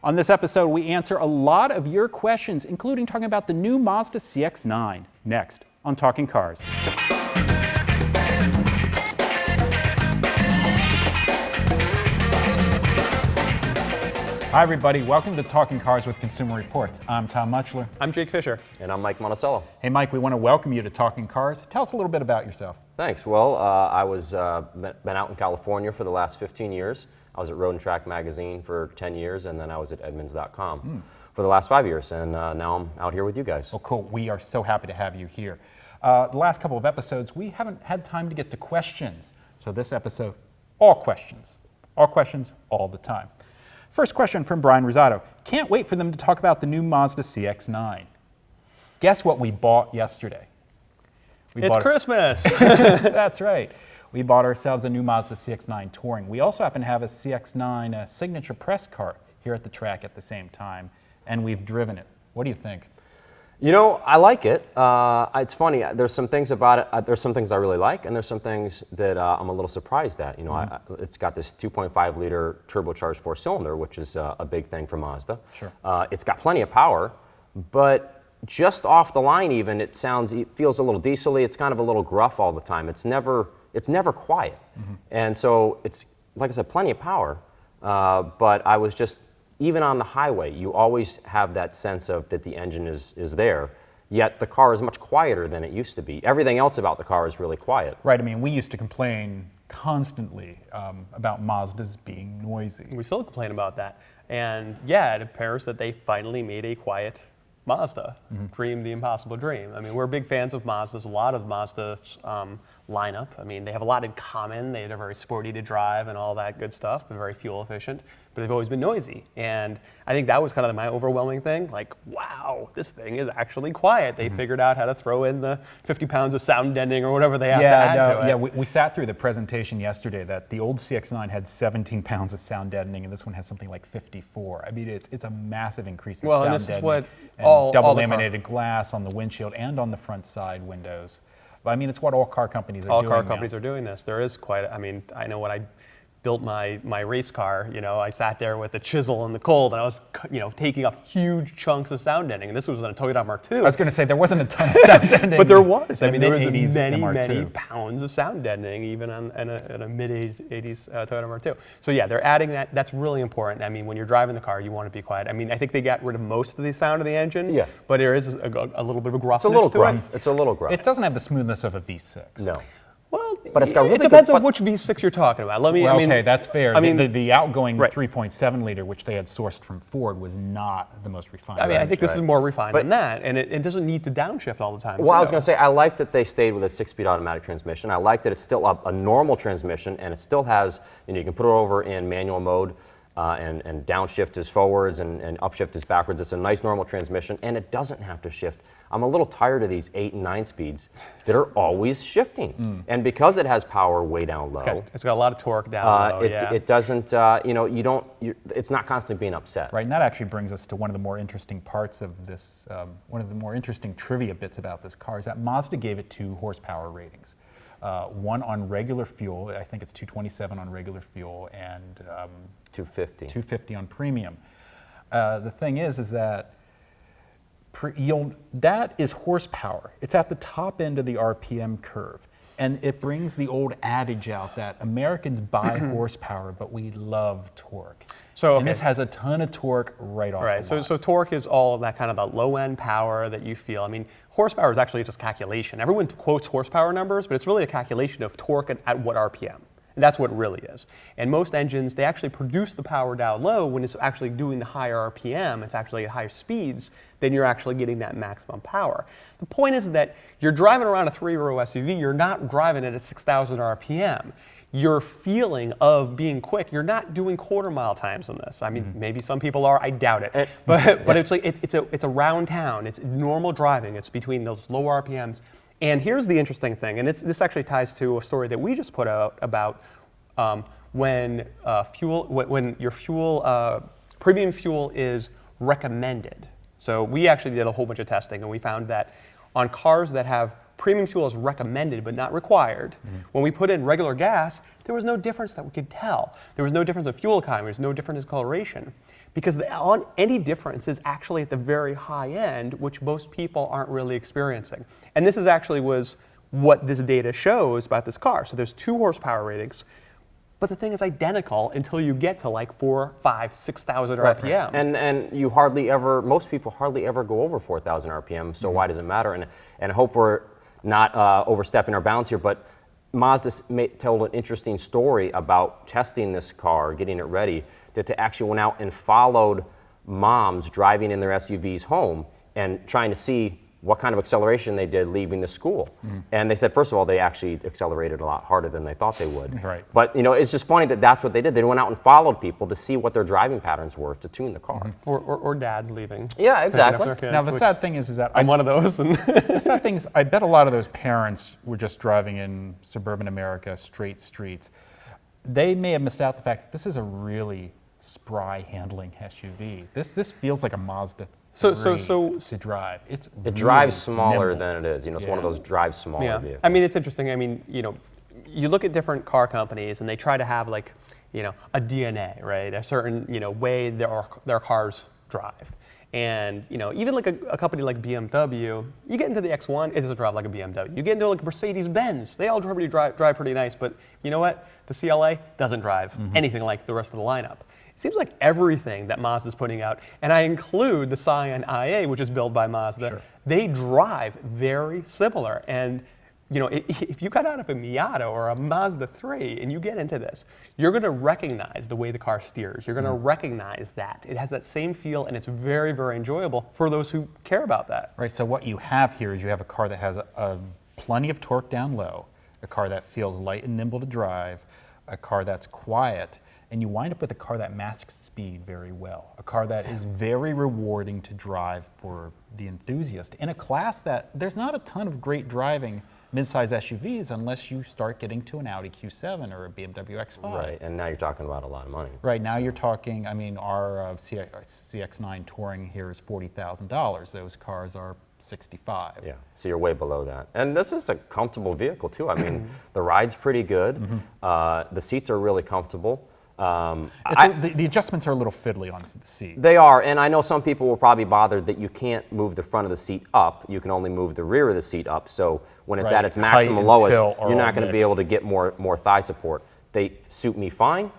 On this episode, we answer a lot of your questions, including talking about the new Mazda CX-9. Next on Talking Cars. Hi, everybody. Welcome to Talking Cars with Consumer Reports. I'm Tom Muchler. I'm Jake Fisher. And I'm Mike Monticello. Hey, Mike, we want to welcome you to Talking Cars. Tell us a little bit about yourself. Thanks. Well, I was been out in California for the last 15 years. I was at Road and Track magazine for 10 years, and then I was at Edmunds.com for the last 5 years, and now I'm out here with you guys. Well, cool. We are so happy to have you here. The last couple of episodes, we haven't had time to get to questions. So this episode, all questions, all the time. First question from Brian Rosado. Can't wait for them to talk about the new Mazda CX-9. Guess what we bought yesterday? It's Christmas. That's right. We bought ourselves a new Mazda CX-9 Touring. We also happen to have a CX-9 signature press car here at the track at the same time, and we've driven it. What do you think? You know, I like it. It's funny. There's some things about it. There's some things I really like, and there's some things that I'm a little surprised at. You know, it's got this 2.5-liter turbocharged four-cylinder, which is a big thing for Mazda. Sure. It's got plenty of power, but just off the line, even it feels a little diesel-y. It's kind of a little gruff all the time. It's never quiet, and so it's, like I said, plenty of power. But I was just, even on the highway, you always have that sense of that the engine is there, yet the car is much quieter than it used to be. Everything else about the car is really quiet. Right. I mean, we used to complain constantly about Mazdas being noisy. We still complain about that. And yeah, it appears that they finally made a quiet Mazda. Dream the impossible dream. I mean, we're big fans of Mazdas. A lot of Mazda's lineup. I mean, they have a lot in common. They're very sporty to drive and all that good stuff. They're very fuel efficient, but they've always been noisy. And I think that was kind of my overwhelming thing. Like, wow, this thing is actually quiet. They figured out how to throw in the 50 pounds of sound deadening or whatever they have to add to it. Yeah, we sat through the presentation yesterday that the old CX-9 had 17 pounds of sound deadening, and this one has something like 54. I mean, it's a massive increase in sound deadening. Well, and this is what double laminated glass on the windshield and on the front side windows. But I mean, it's what all car companies are doing. All car companies are doing this. There is quite, I mean, I know when I built my race car, you know, I sat there with the chisel in the cold, and I was, you know, taking off huge chunks of sound deaddening. And this was on a Toyota MR2. I was going to say, there wasn't a ton of sound deadening. But there was. I mean, there was many MR2. pounds of sound deadening, even in a mid-80s Toyota MR2. So yeah, they're adding that. That's really important. I mean, when you're driving the car, you want to be quiet. I mean, I think they got rid of most of the sound of the engine. Yeah. But there is a little bit of a gruffness It's a little to gruff. it. It's a little gruff. It doesn't have the smoothness of a V6. No. Well, but it's got really it depends good, on which V6 you're talking about. Okay, that's fair. I mean, the outgoing right. 3.7 liter, which they had sourced from Ford, was not the most refined. I mean, I think this is more refined than that, and it doesn't need to downshift all the time. Well, I was going to say, I like that they stayed with a 6-speed automatic transmission. I like that it's still a normal transmission, and it still has, you know, you can put it over in manual mode, and downshift is forwards and upshift is backwards. It's a nice normal transmission, and it doesn't have to shift. I'm a little tired of these 8 and 9 speeds that are always shifting. And because it has power way down low. It's got a lot of torque down low, it doesn't, you know, it's not constantly being upset. Right, and that actually brings us to one of the more interesting parts of this, one of the more interesting trivia bits about this car is that Mazda gave it 2 horsepower ratings. One on regular fuel, I think it's 227 on regular fuel, and 250 on premium. The thing is that that is horsepower. It's at the top end of the RPM curve. And it brings the old adage out that Americans buy horsepower, but we love torque. And this has a ton of torque right off the lot. So torque is all of that kind of the low-end power that you feel. I mean, horsepower is actually just calculation. Everyone quotes horsepower numbers, but it's really a calculation of torque at what RPM. And that's what it really is. And most engines, they actually produce the power down low when it's actually doing the higher RPM. It's actually at higher speeds, then you're actually getting that maximum power. The point is that you're driving around a 3-row SUV, you're not driving it at 6,000 RPM. Your feeling of being quick, you're not doing quarter-mile times on this. I mean, maybe some people are, I doubt it. But it's like, it's around town, it's normal driving, it's between those low RPMs. And here's the interesting thing, and this actually ties to a story that we just put out about when your premium fuel is recommended. So we actually did a whole bunch of testing, and we found that on cars that have premium fuel as recommended but not required, when we put in regular gas, there was no difference that we could tell. There was no difference in fuel economy, there was no difference in coloration. because any difference is actually at the very high end, which most people aren't really experiencing. And this is actually was what this data shows about this car. So there's 2 horsepower ratings, but the thing is identical until you get to like 4, 5, 6,000 RPM. And you most people hardly ever go over 4,000 RPM, so why does it matter? And I hope we're not overstepping our bounds here, but Mazda told an interesting story about testing this car, getting it ready, that they actually went out and followed moms driving in their SUVs home and trying to see what kind of acceleration they did leaving the school. And they said, first of all, they actually accelerated a lot harder than they thought they would. Right. But it's just funny that that's what they did. They went out and followed people to see what their driving patterns were to tune the car. Or dads leaving. Yeah, exactly. Now the sad thing is that I'm one of those. the sad thing is, I bet a lot of those parents were just driving in suburban America, straight streets. They may have missed out the fact that this is a really spry handling SUV. This feels like a Mazda 3 to drive. It drives smaller than it is. It's one of those drive smaller vehicles. I mean, it's interesting. I mean, you look at different car companies and they try to have like, a DNA, right? A certain, way their cars drive. And, even like a company like BMW, you get into the X1, it doesn't drive like a BMW. You get into like Mercedes-Benz, they all drive pretty nice, but you know what? The CLA doesn't drive anything like the rest of the lineup. It seems like everything that Mazda's putting out, and I include the Scion IA, which is built by Mazda, they drive very similar. And if you got out of a Miata or a Mazda 3 and you get into this, you're going to recognize the way the car steers. You're going to recognize that. It has that same feel, and it's very, very enjoyable for those who care about that. Right, so what you have here is you have a car that has plenty of torque down low, a car that feels light and nimble to drive, a car that's quiet, and you wind up with a car that masks speed very well, a car that is very rewarding to drive for the enthusiast in a class that there's not a ton of great driving midsize SUVs unless you start getting to an Audi Q7 or a BMW X5. Right, and now you're talking about a lot of money. Right, now you're talking, I mean, our CX9 Touring here is $40,000. Those cars are 65. Yeah, so you're way below that. And this is a comfortable vehicle too. I mean, the ride's pretty good. The seats are really comfortable. The adjustments are a little fiddly on the seat. They are, and I know some people will probably be bothered that you can't move the front of the seat up. You can only move the rear of the seat up. So when it's at its maximum lowest, you're not going to be able to get more thigh support. They suit me fine,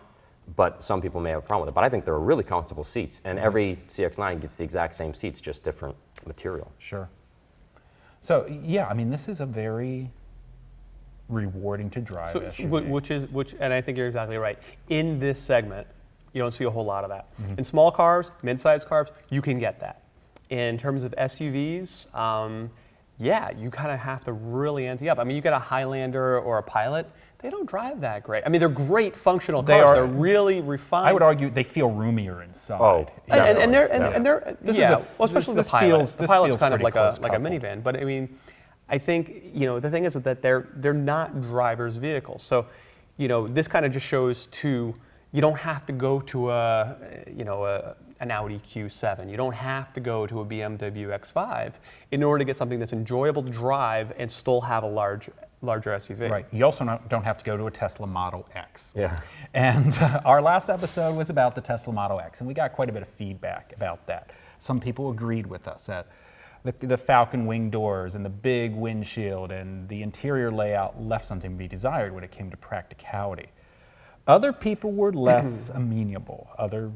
but some people may have a problem with it. But I think they're really comfortable seats, and every CX-9 gets the exact same seats, just different material. Sure. So yeah, I mean, this is a very rewarding to drive SUV. And I think you're exactly right. In this segment, you don't see a whole lot of that. In small cars, mid-sized cars, you can get that. In terms of SUVs, you kind of have to really ante up. I mean, you get a Highlander or a Pilot, they don't drive that great. I mean, they're great functional cars. They're really refined. I would argue they feel roomier inside. Oh, and they're especially the Pilot. The Pilot's kind of like a minivan. But I mean, I think the thing is that they're not drivers' vehicles. So, this kind of just shows you don't have to go to an Audi Q7. You don't have to go to a BMW X5 in order to get something that's enjoyable to drive and still have a larger SUV. Right. You also don't have to go to a Tesla Model X. Yeah. And our last episode was about the Tesla Model X, and we got quite a bit of feedback about that. Some people agreed with us that the Falcon wing doors and the big windshield and the interior layout left something to be desired when it came to practicality. Other people were less amenable. Other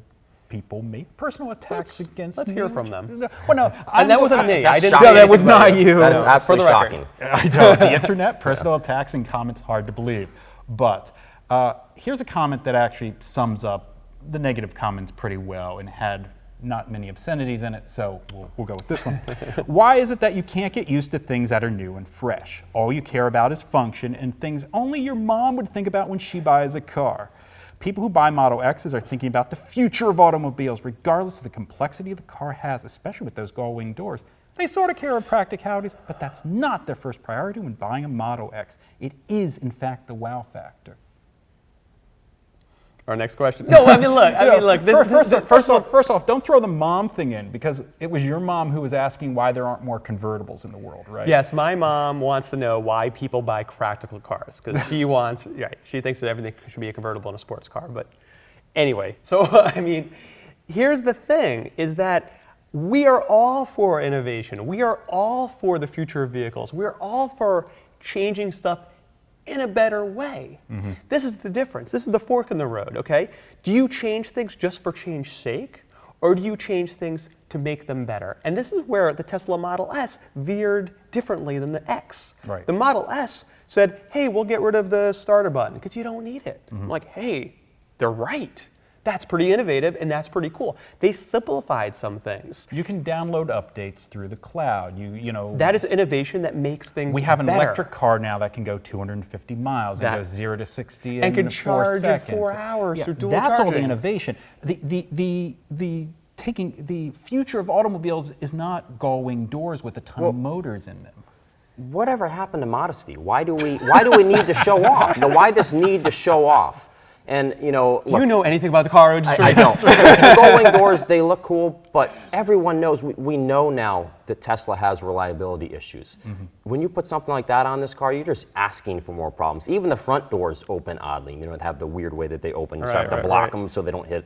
people made personal attacks against me. Let's hear from them. Well, no, and that wasn't me. I didn't. shocking. No, that was not you. That is absolutely shocking. I know. The internet, personal attacks and comments, hard to believe. But here's a comment that actually sums up the negative comments pretty well and had not many obscenities in it, so we'll go with this one. Why is it that you can't get used to things that are new and fresh? All you care about is function and things only your mom would think about when she buys a car. People who buy Model X's are thinking about the future of automobiles, regardless of the complexity the car has, especially with those gull-wing doors. They sort of care about practicalities, but that's not their first priority when buying a Model X. It is, in fact, the wow factor. Our next question. No, I mean, look. First off, don't throw the mom thing in, because it was your mom who was asking why there aren't more convertibles in the world, right? Yes, my mom wants to know why people buy practical cars, because she thinks that everything should be a convertible in a sports car. But anyway, so I mean, here's the thing, is that we are all for innovation. We are all for the future of vehicles. We are all for changing stuff in a better way. This is the difference. This is the fork in the road, okay? Do you change things just for change's sake, or do you change things to make them better? And this is where the Tesla Model S veered differently than the X. Right. The Model S said, hey, we'll get rid of the starter button because you don't need it. I'm like, hey, they're right. That's pretty innovative and that's pretty cool. They simplified some things. You can download updates through the cloud. You know. That is innovation that makes things We have an better. electric car now that can go 250 miles and goes 0 to 60 and can in 4 charge in seconds. 4 hours through dual that's all the charging. innovation. The future of automobiles is not gull-wing doors with a ton of motors in them. Whatever happened to modesty? Why do we need to show off? Why this need to show off? And Do you know anything about the car industry? I don't. The gull-wing doors, they look cool, but everyone knows, we know now that Tesla has reliability issues. When you put something like that on this car, you're just asking for more problems. Even the front doors open oddly. They have the weird way that they open. You have to block them so they don't hit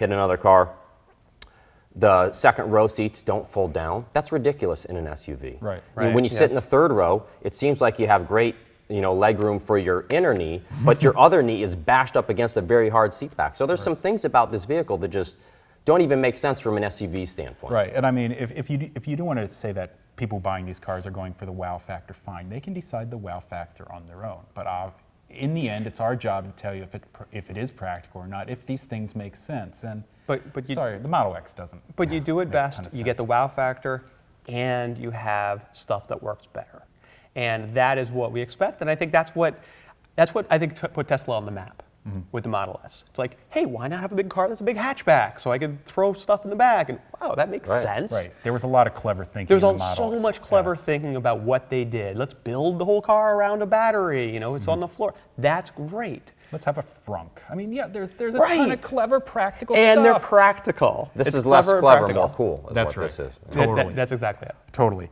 another car. The second row seats don't fold down. That's ridiculous in an SUV. Right. I mean, when you sit in the third row, it seems like you have great leg room for your inner knee, but your other knee is bashed up against a very hard seat back. So there's some things about this vehicle that just don't even make sense from an SUV standpoint. Right, and I mean, if you do want to say that people buying these cars are going for the wow factor, fine. They can decide the wow factor on their own. But in the end, it's our job to tell you if it is practical or not, if these things make sense. And sorry, the Model X doesn't. But you do it best. You get the sense. wow factor, and you have stuff that works better. And that is what we expect. And I think that's what I think put Tesla on the map with the Model S. It's like, hey, why not have a big car that's a big hatchback so I can throw stuff in the back? And wow, that makes sense. Right. There was a lot of clever thinking. There was in the Model so much clever S. thinking about what they did. Let's build the whole car around a battery. It's on the floor. That's great. Let's have a frunk. I mean, yeah, there's a ton of clever practical stuff. And they're practical. This It's is less and clever, practical. more cool. Is That's what right. This is. Totally. That's exactly it. Totally.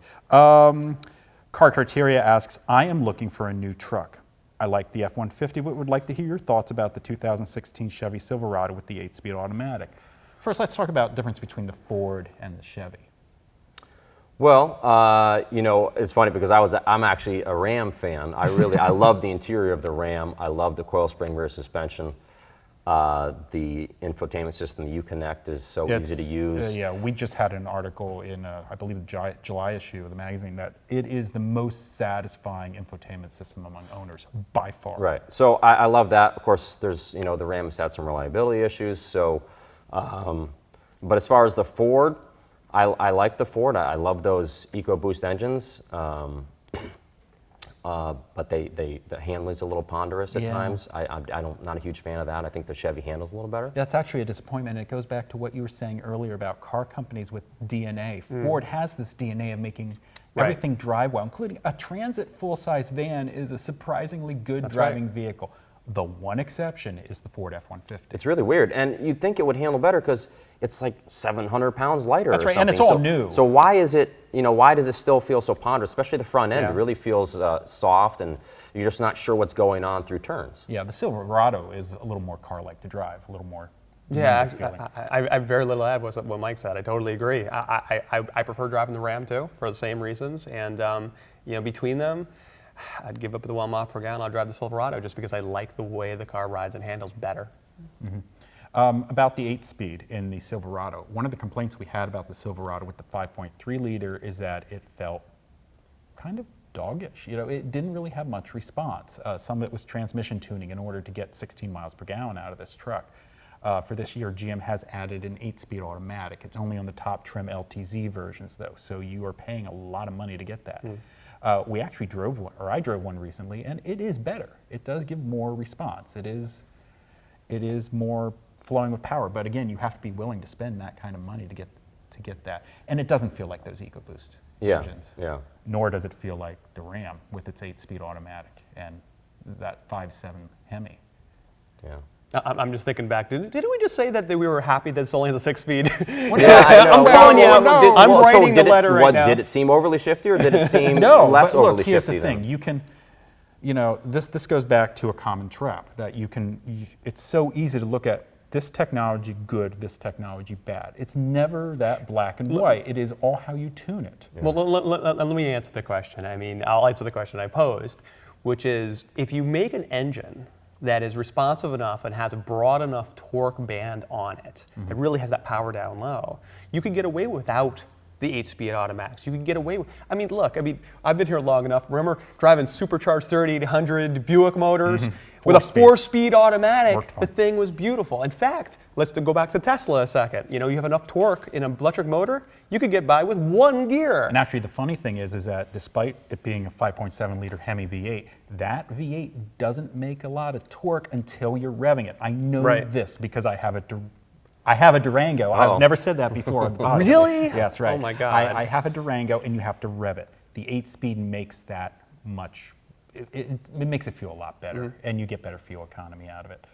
Car Criteria asks, I am looking for a new truck. I like the F-150, but would like to hear your thoughts about the 2016 Chevy Silverado with the 8-speed automatic. First, let's talk about the difference between the Ford and the Chevy. Well, it's funny because I'm actually a Ram fan. I love the interior of the Ram. I love the coil spring rear suspension. The infotainment system, the Uconnect, is so easy to use. Yeah, we just had an article in, I believe, the July issue of the magazine that it is the most satisfying infotainment system among owners, by far. Right. So I love that. Of course, there's, the Ram has had some reliability issues. So, but as far as the Ford, I like the Ford. I love those EcoBoost engines. But the handling's a little ponderous at times. I'm not a huge fan of that. I think the Chevy handles a little better. That's actually a disappointment. It goes back to what you were saying earlier about car companies with DNA. Ford has this DNA of making everything drive well, including a Transit full-size van is a surprisingly good driving vehicle. The one exception is the Ford F-150. It's really weird, and you'd think it would handle better because it's like 700 pounds lighter. That's or right, something. and it's all new. So why is it? Why does it still feel so ponderous? Especially the front end. Yeah. It really feels soft, and you're just not sure what's going on through turns. Yeah, the Silverado is a little more car-like to drive, a little more. Yeah, feeling. I have very little to add with what Mike said. I totally agree. I prefer driving the Ram too for the same reasons, and between them, I'd give up the 1 mile per gallon. I'll drive the Silverado just because I like the way the car rides and handles better. About the 8-speed in the Silverado, one of the complaints we had about the Silverado with the 5.3 liter is that it felt kind of doggish. It didn't really have much response. Some of it was transmission tuning in order to get 16 miles per gallon out of this truck. For this year, GM has added an 8-speed automatic. It's only on the top trim LTZ versions though, so you are paying a lot of money to get that. We actually drove one, or I drove one recently, and it is better. It does give more response. It is more flowing with power, but again, you have to be willing to spend that kind of money to get that. And it doesn't feel like those EcoBoost engines. Yeah. Nor does it feel like the Ram with its 8-speed automatic and that 5.7 Hemi. Yeah. I'm just thinking back. Didn't we just say that we were happy that it's only the 6-speed? Yeah, I know. I'm calling you out. no. I'm writing did the letter right now. Did it seem overly shifty, or did it seem No, less but look, overly here's shifty the thing. then? You can, this goes back to a common trap that it's so easy to look at this technology good, this technology bad. It's never that black and white. It is all how you tune it. Well, let me answer the question. I mean, I'll answer the question I posed, which is if you make an engine that is responsive enough and has a broad enough torque band on it, that really has that power down low, you could get away without the 8-speed automatics. You can get away with, I mean, look, I've been here long enough. Remember driving supercharged 3800 Buick motors with a 4-speed automatic? The thing was beautiful. In fact, let's go back to Tesla a second. You know, you have enough torque in an electric motor, you could get by with 1 gear. And actually, the funny thing is that despite it being a 5.7 liter Hemi V8, that V8 doesn't make a lot of torque until you're revving it. I know this because I have a Durango. I've never said that before. On the podcast. Really? Yes, right. Oh my God. I have a Durango, and you have to rev it. The 8-speed makes that much. It makes it feel a lot better, and you get better fuel economy out of it.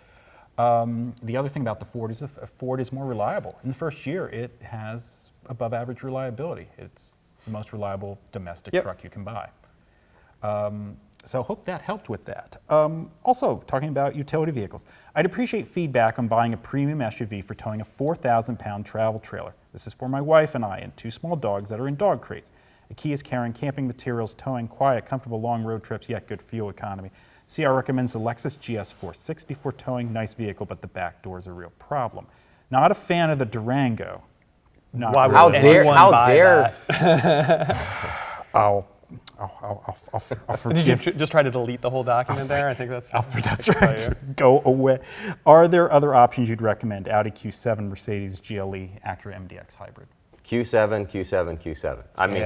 The other thing about the Ford is Ford is more reliable. In the first year, it has above average reliability. It's the most reliable domestic truck you can buy. So hope that helped with that. Also, talking about utility vehicles, I'd appreciate feedback on buying a premium SUV for towing a 4,000-pound travel trailer. This is for my wife and I and 2 small dogs that are in dog crates. The key is carrying camping materials, towing quiet, comfortable long road trips, yet good fuel economy. CR recommends the Lexus GS460 for towing. Nice vehicle, but the back door is a real problem. Not a fan of the Durango. Why would How anyone buy dare? I'll forgive. Did you just try to delete the whole document there? I think that's. That's right. Go away. Are there other options you'd recommend? Audi Q7, Mercedes GLE, Acura MDX hybrid. Q7, Q7, Q7. I mean,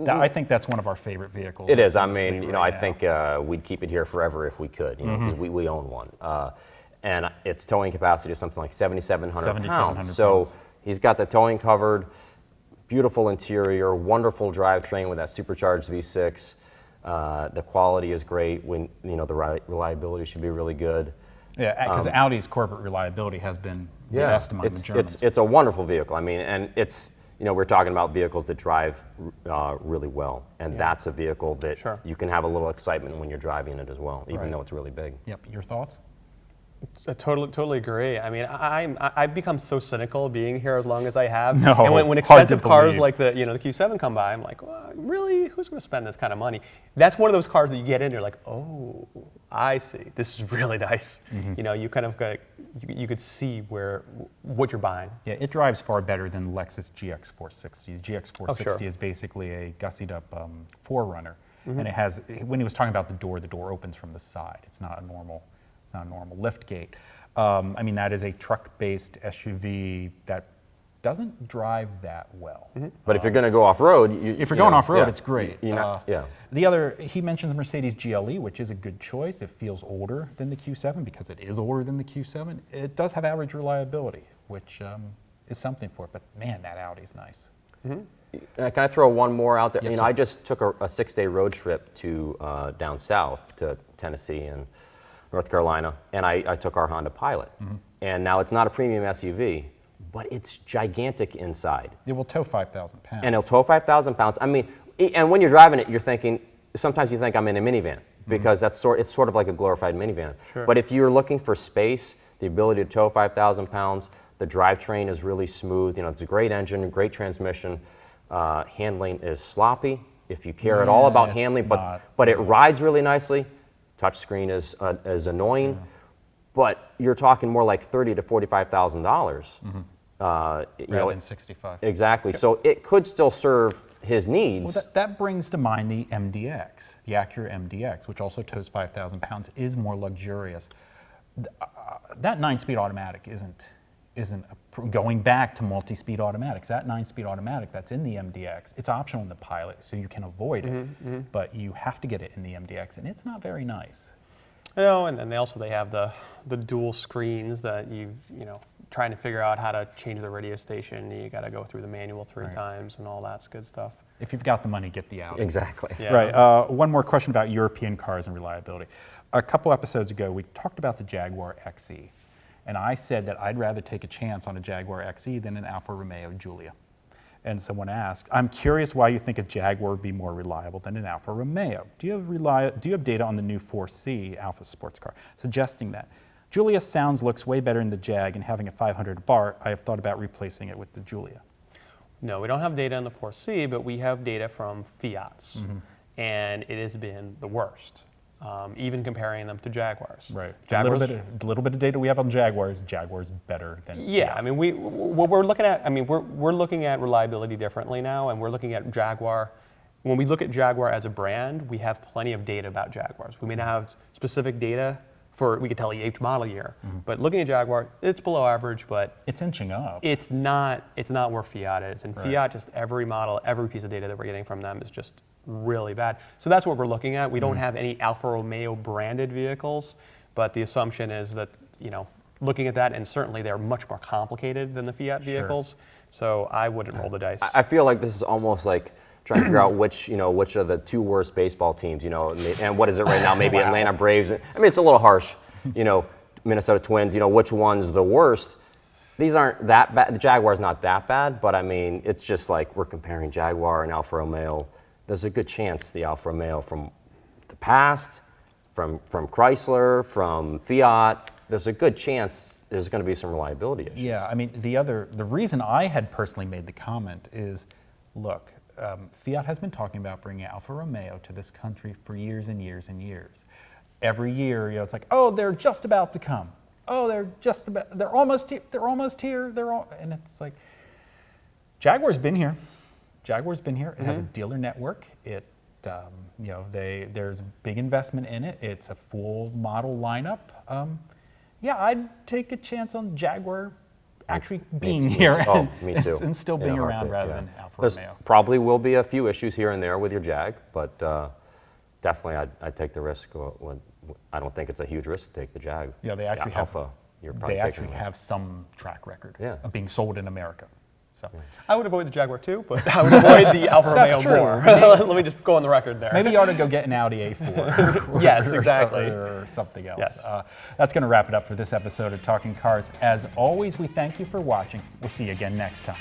I think that's one of our favorite vehicles. it is. I mean, you know, I think we'd keep it here forever if we could, you know, because we own one. And its towing capacity is something like 7,700 pounds. So he's got the towing covered, beautiful interior, wonderful drivetrain with that supercharged V6. The quality is great. When you know, the reliability should be really good. Yeah, because Audi's corporate reliability has been the best among the Germans. It's a wonderful vehicle. I mean, and it's, you know, we're talking about vehicles that drive really well, and that's a vehicle that you can have a little excitement when you're driving it as well, even though it's really big. Yep. Your thoughts? I totally agree. I mean, I've become so cynical being here as long as I have. No, and when expensive cars like the Q7 come by, I'm like, well, really, who's going to spend this kind of money? That's one of those cars that you get in, you're like, oh, I see. This is really nice. You know, you kind of got, you could see what you're buying. Yeah, it drives far better than Lexus GX460. The GX460 is basically a gussied up 4Runner, and it has. When he was talking about the door opens from the side. It's not a normal lift gate. I mean, that is a truck-based SUV that doesn't drive that well. But if you're going to go off-road, if you're going off-road, it's great. The other, he mentions the Mercedes GLE, which is a good choice. It feels older than the Q7 because it is older than the Q7. It does have average reliability, which is something for it. But man, that Audi's nice. Can I throw one more out there? Yes, you know, sir. I just took a 6-day road trip to down south to Tennessee and North Carolina, and I took our Honda Pilot. And now it's not a premium SUV, but it's gigantic inside. It will tow 5,000 pounds. And it'll tow 5,000 pounds. I mean, and when you're driving it, you're thinking, sometimes you think I'm in a minivan, because it's sort of like a glorified minivan. But if you're looking for space, the ability to tow 5,000 pounds, the drivetrain is really smooth. You know, it's a great engine, great transmission. Handling is sloppy, if you care at all about handling, but it rides really nicely. Touchscreen is annoying, but you're talking more like $30,000 to $45,000. Rather than 65. Exactly. So it could still serve his needs. Well, that brings to mind the MDX, the Acura MDX, which also tows 5,000 pounds, is more luxurious. That 9-speed automatic isn't going back to multi-speed automatics. That 9-speed automatic that's in the MDX, it's optional in the Pilot, so you can avoid it, but you have to get it in the MDX, and it's not very nice. You know, and then they have the dual screens that trying to figure out how to change the radio station. You got to go through the manual 3 times and all that's good stuff. If you've got the money, get the Audi. Exactly. Yeah. Right. One more question about European cars and reliability. A couple episodes ago, we talked about the Jaguar XE. And I said that I'd rather take a chance on a Jaguar XE than an Alfa-Romeo Giulia. And someone asked, I'm curious why you think a Jaguar would be more reliable than an Alfa-Romeo. Do you have data on the new 4C Alfa sports car suggesting that? Giulia sounds looks way better in the Jag, and having a 500 bar, I have thought about replacing it with the Giulia. No, we don't have data on the 4C, but we have data from Fiats, and it has been the worst, even comparing them to Jaguars. Right. Jaguars, A little bit of data we have on Jaguars. Jaguars better than. yeah, I mean, what we're looking at, I mean, we're looking at reliability differently now, and we're looking at Jaguar. When we look at Jaguar as a brand, we have plenty of data about Jaguars. We may not have specific data for, we could tell each model year, but looking at Jaguar, it's below average, but It's inching up. it's not where Fiat is. And Right. Fiat, just every model, every piece of data that we're getting from them is just really bad. So that's what we're looking at. We don't have any Alfa Romeo branded vehicles, but the assumption is that, looking at that, and certainly they're much more complicated than the Fiat vehicles. So I wouldn't roll the dice. I feel like this is almost like trying to figure out which are the two worst baseball teams, and what is it right now? Maybe Wow. Atlanta Braves. I mean, it's a little harsh, Minnesota Twins, which one's the worst? These aren't that bad. The Jaguar's not that bad, but I mean, it's just like we're comparing Jaguar and Alfa Romeo. There's a good chance the Alfa Romeo from the past, from Chrysler, from Fiat, there's a good chance there's going to be some reliability issues. Yeah, I mean, the reason I had personally made the comment is, look, Fiat has been talking about bringing Alfa Romeo to this country for years and years and years. Every year, it's like, oh, they're just about to come. Oh, they're almost here. And it's like, Jaguar's been here. It has a dealer network. There's big investment in it. It's a full model lineup. I'd take a chance on Jaguar actually being here Me too. and still being around rather than Alfa There's Romeo. probably will be a few issues here and there with your Jag, but definitely I'd take the risk. I don't think it's a huge risk to take the Jag. Yeah, they actually have. Alpha. You're probably They taking actually the risk. have some track record Yeah. of being sold in America. So I would avoid the Jaguar too, but I would avoid the Alfa Romeo That's true. more. Let me just go on the record there. maybe you ought to go get an Audi A4. Yes, exactly. Or something else. Yes. That's going to wrap it up for this episode of Talking Cars. As always, we thank you for watching. We'll see you again next time.